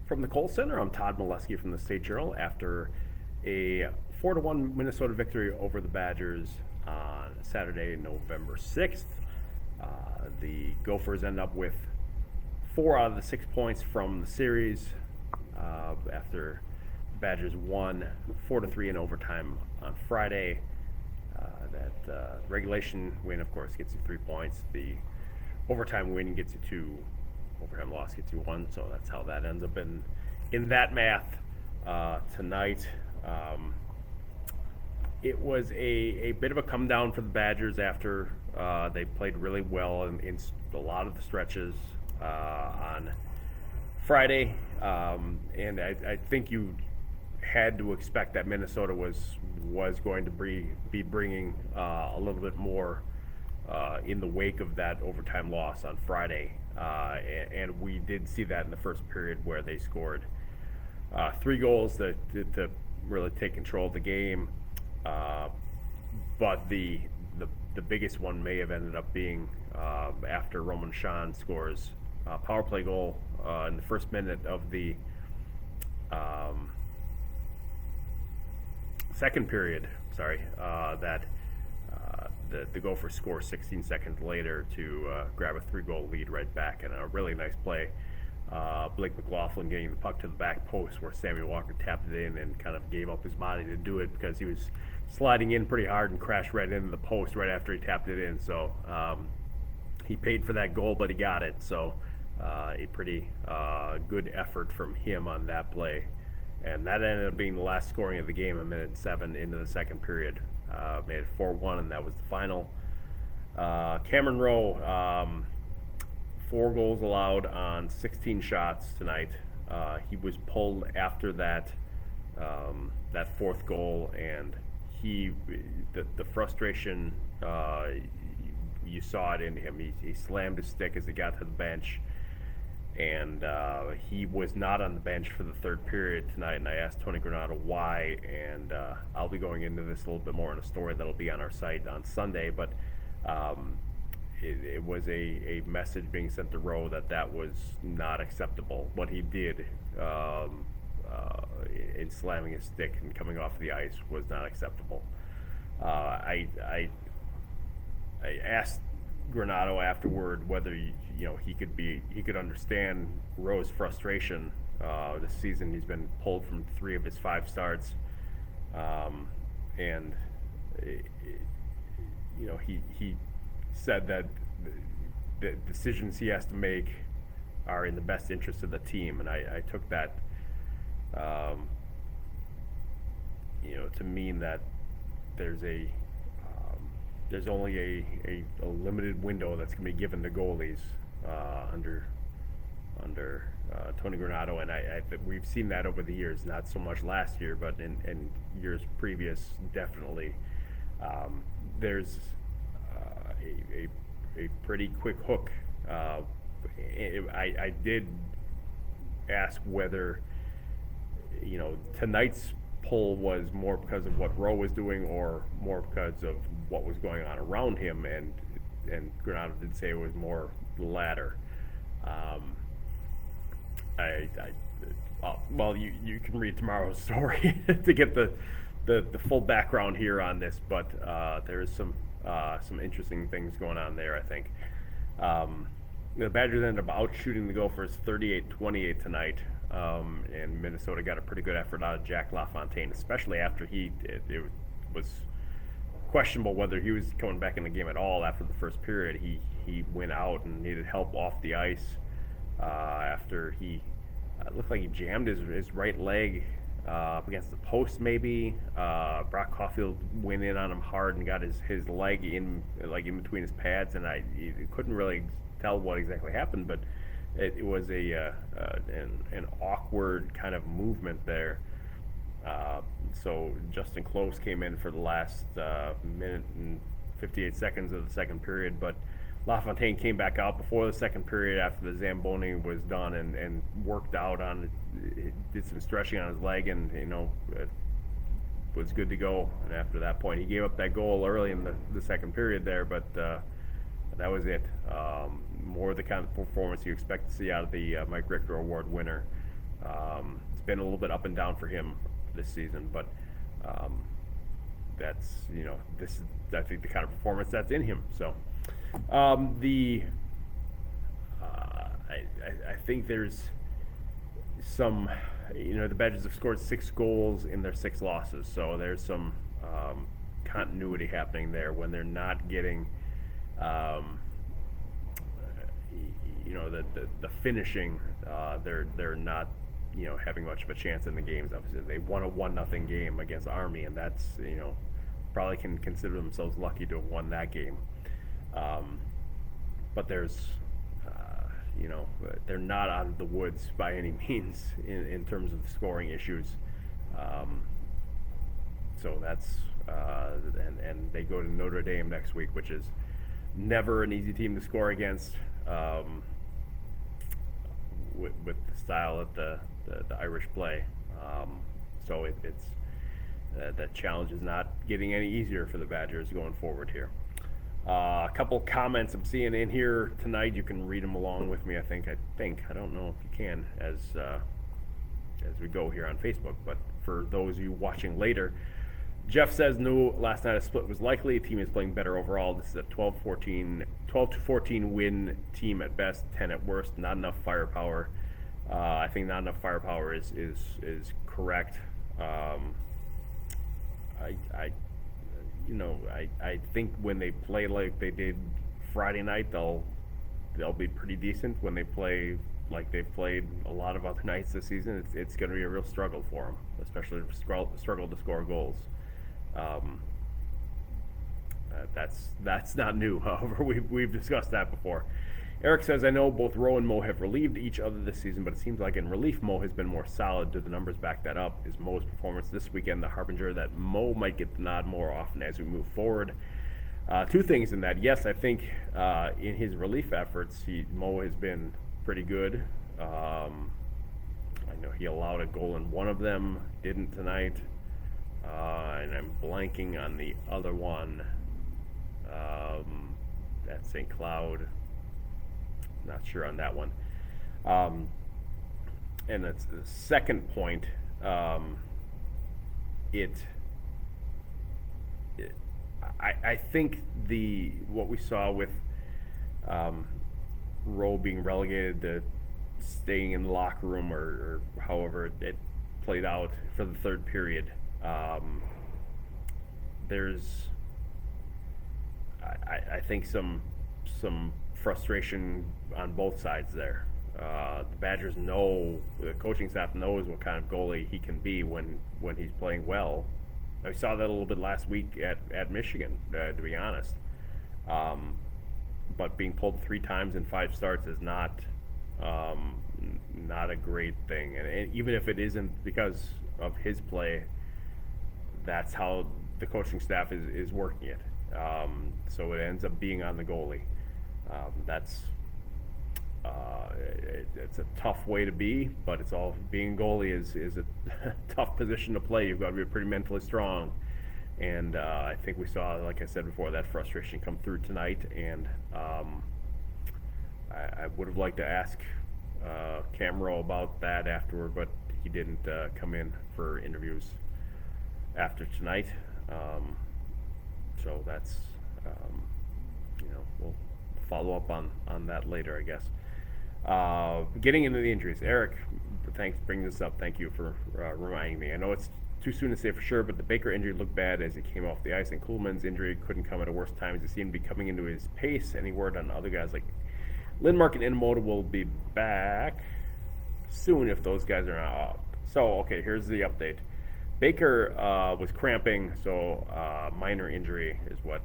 From the Kohl Center, I'm Todd Milewski from the State Journal. After a 4-1 Minnesota victory over the Badgers on Saturday, November 6th, the Gophers end up with 4 out of the 6 points from the series after the Badgers won 4-3 in overtime on Friday. That regulation win, of course, gets you 3 points. The overtime win gets you 2. Overtime loss gets you 1, so that's how that ends up in that math tonight. It was a bit of a come down for the Badgers after they played really well in a lot of the stretches on Friday, and I think you had to expect that Minnesota was going to be bringing a little bit more in the wake of that overtime loss on Friday. And we did see that in the first period where they scored 3 goals to really take control of the game. But the biggest one may have ended up being after Roman Sean scores a power play goal in the first minute of the second period. The Gophers score 16 seconds later to grab a 3-goal lead right back, and a really nice play. Blake McLaughlin getting the puck to the back post where Samuel Walker tapped it in and kind of gave up his body to do it because he was sliding in pretty hard and crashed right into the post right after he tapped it in. So he paid for that goal, but he got it. So a pretty good effort from him on that play. And that ended up being the last scoring of the game, a minute 7 into the second period. Made it 4-1, and that was the final. Cameron Rowe, 4 goals allowed on 16 shots tonight. He was pulled after that 4th goal, and the frustration, you saw it in him. He slammed his stick as he got to the bench. And he was not on the bench for the third period tonight, and I asked Tony Granato why, and I'll be going into this a little bit more in a story that'll be on our site on Sunday, but it was a message being sent to Rowe that was not acceptable. What he did in slamming his stick and coming off the ice was not acceptable. I asked Granato afterward whether he could understand Rowe's frustration. This season he's been pulled from 3 of his 5 starts, and he said that the decisions he has to make are in the best interest of the team, and I took that to mean that there's only a limited window that's going to be given to goalies under Tony Granato, and I we've seen that over the years. Not so much last year, but in years previous, definitely. There's a pretty quick hook. I did ask whether tonight's pull was more because of what Rowe was doing or more because of what was going on around him, and Granato did say it was more the latter. Well, you can read tomorrow's story to get the full background here on this, but there is some interesting things going on there, I think. The Badgers ended up out-shooting the Gophers 38-28 tonight, and Minnesota got a pretty good effort out of Jack LaFontaine, especially after it was questionable whether he was coming back in the game at all after the first period. He went out and needed help off the ice after he looked like he jammed his right leg up against the post maybe. Brock Caulfield went in on him hard and got his leg in between his pads, and you couldn't really tell what exactly happened, but it was an awkward kind of movement there. So Justin Close came in for the last minute and 58 seconds of the second period, but LaFontaine came back out before the second period after the Zamboni was done and worked out on it, did some stretching on his leg, and was good to go. And after that point, he gave up that goal early in the second period there, but that was it. More the kind of performance you expect to see out of the Mike Richter Award winner It's been a little bit up and down for him this season, but that's, this is, I think, the kind of performance that's in him. So I think there's some, the Badgers have scored 6 goals in their 6 losses, so there's some continuity happening there when they're not getting, the finishing. They're not, having much of a chance in the games. Obviously, they won a 1-0 game against Army, and that's, probably can consider themselves lucky to have won that game. But there's, they're not out of the woods by any means in terms of the scoring issues. So that's, and they go to Notre Dame next week, which is never an easy team to score against, with the style that the Irish play. So it's that challenge is not getting any easier for the Badgers going forward here. A couple comments I'm seeing in here tonight. You can read them along with me. I think. I don't know if you can as we go here on Facebook. But for those of you watching later, Jeff says no. Last night a split was likely. The team is playing better overall. This is a 12-14 win team at best, 10 at worst. Not enough firepower. I think not enough firepower is correct. I think when they play like they did Friday night, they'll be pretty decent. When they play like they've played a lot of other nights this season, it's going to be a real struggle for them, especially struggle to score goals. That's not new. However, we've discussed that before. Eric says, I know both Rowe and Mo have relieved each other this season, but it seems like in relief, Mo has been more solid. Do the numbers back that up? Is Mo's performance this weekend the harbinger that Mo might get the nod more often as we move forward? 2 things in that. Yes, I think in his relief efforts, Mo has been pretty good. I know he allowed a goal in one of them, didn't tonight. And I'm blanking on the other one. At St. Cloud. Not sure on that one. And that's the second point. I think what we saw with Rowe being relegated to staying in the locker room, or however it played out for the third period. There's, I think, some frustration on both sides there. The Badgers know, the coaching staff knows what kind of goalie he can be when he's playing well. I saw that a little bit last week at Michigan, to be honest. But being pulled 3 times in 5 starts is not a great thing. And even if it isn't because of his play, that's how the coaching staff is working it. So it ends up being on the goalie. It's a tough way to be, but being a goalie is a tough position to play. You've got to be pretty mentally strong, and I think we saw, like I said before, that frustration come through tonight. And I would have liked to ask Camero about that afterward, but he didn't come in for interviews after tonight. So that's we'll follow up on that later, I guess. Getting into the injuries, Eric, thanks for bringing this up. Thank you for reminding me. I know it's too soon to say for sure, but the Baker injury looked bad as he came off the ice, and Kuhlman's injury couldn't come at a worse time as he seemed to be coming into his pace. Any word on other guys like Lindmark and Inamoto will be back soon if those guys are not out? So, okay, here's the update. Baker was cramping, so minor injury is what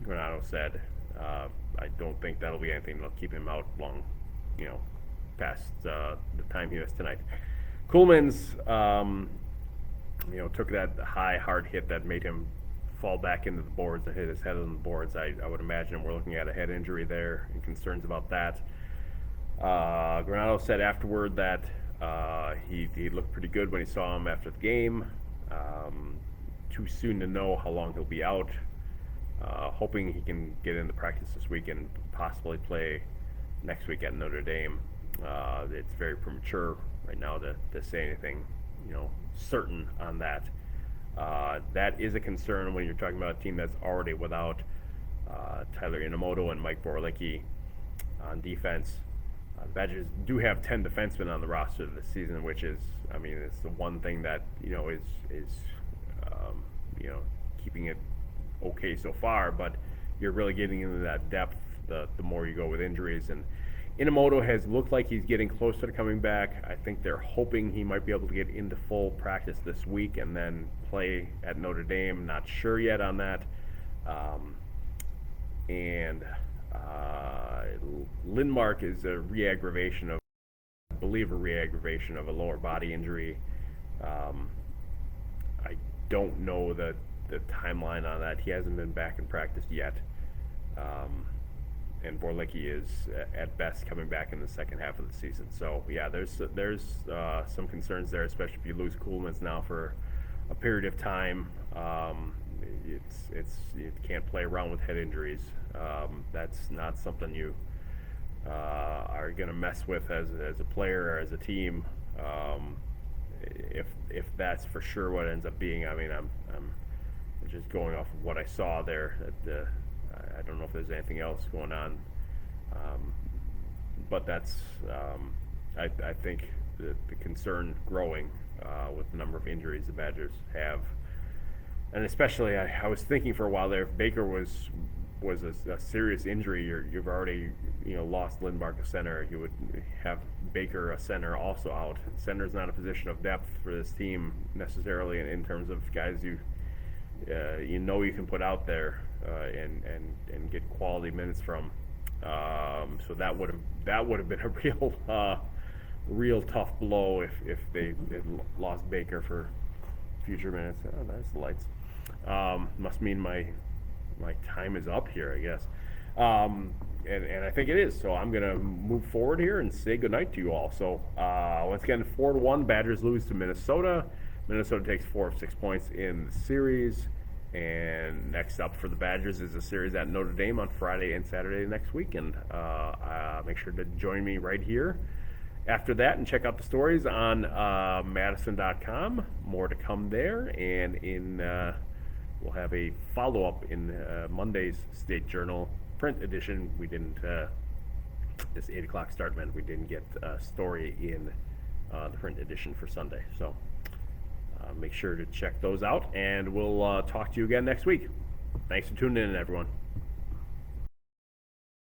Granado said. I don't think that'll be anything that'll keep him out long, past the time he missed tonight. Kuhlman's, took that high, hard hit that made him fall back into the boards and hit his head on the boards. I would imagine we're looking at a head injury there and concerns about that. Granado said afterward that he looked pretty good when he saw him after the game. Too soon to know how long he'll be out. Hoping he can get into practice this week and possibly play next week at Notre Dame. It's very premature right now to say anything, certain on that. That is a concern when you're talking about a team that's already without Tyler Inamoto and Mike Borlicki on defense. The Badgers do have 10 defensemen on the roster this season, which is, it's the one thing that is keeping it okay so far. But you're really getting into that depth the more you go with injuries. And Inamoto has looked like he's getting closer to coming back. I think they're hoping he might be able to get into full practice this week and then play at Notre Dame. Not sure yet on that. Lindmark is a re-aggravation of a lower body injury. I don't know the timeline on that. He hasn't been back in practice yet. And Borlicki is at best coming back in the second half of the season. So yeah, there's some concerns there, especially if you lose Kuhlmans now for a period of time. You can't play around with head injuries. That's not something you are going to mess with as a player or as a team. If that's for sure what it ends up being, I'm just going off of what I saw there. I don't know if there's anything else going on, but that's I think the concern growing with the number of injuries the Badgers have. And especially, I was thinking for a while there, if Baker was a serious injury, you've already lost Lindmark a center. You would have Baker a center also out. Center's not a position of depth for this team necessarily in terms of guys you can put out there and get quality minutes from. So that would have been a real tough blow if they had lost Baker for future minutes. Oh, there's the lights. Must mean my time is up here, I guess. And I think it is. So I'm gonna move forward here and say goodnight to you all. So once again, 4-1, Badgers lose to Minnesota. Minnesota takes 4 of 6 points in the series. And next up for the Badgers is a series at Notre Dame on Friday and Saturday next week. And make sure to join me right here after that and check out the stories on madison.com. More to come there. And we'll have a follow-up in Monday's State Journal print edition. We didn't, this 8 o'clock start meant we didn't get a story in the print edition for Sunday. So make sure to check those out, and we'll talk to you again next week. Thanks for tuning in, everyone.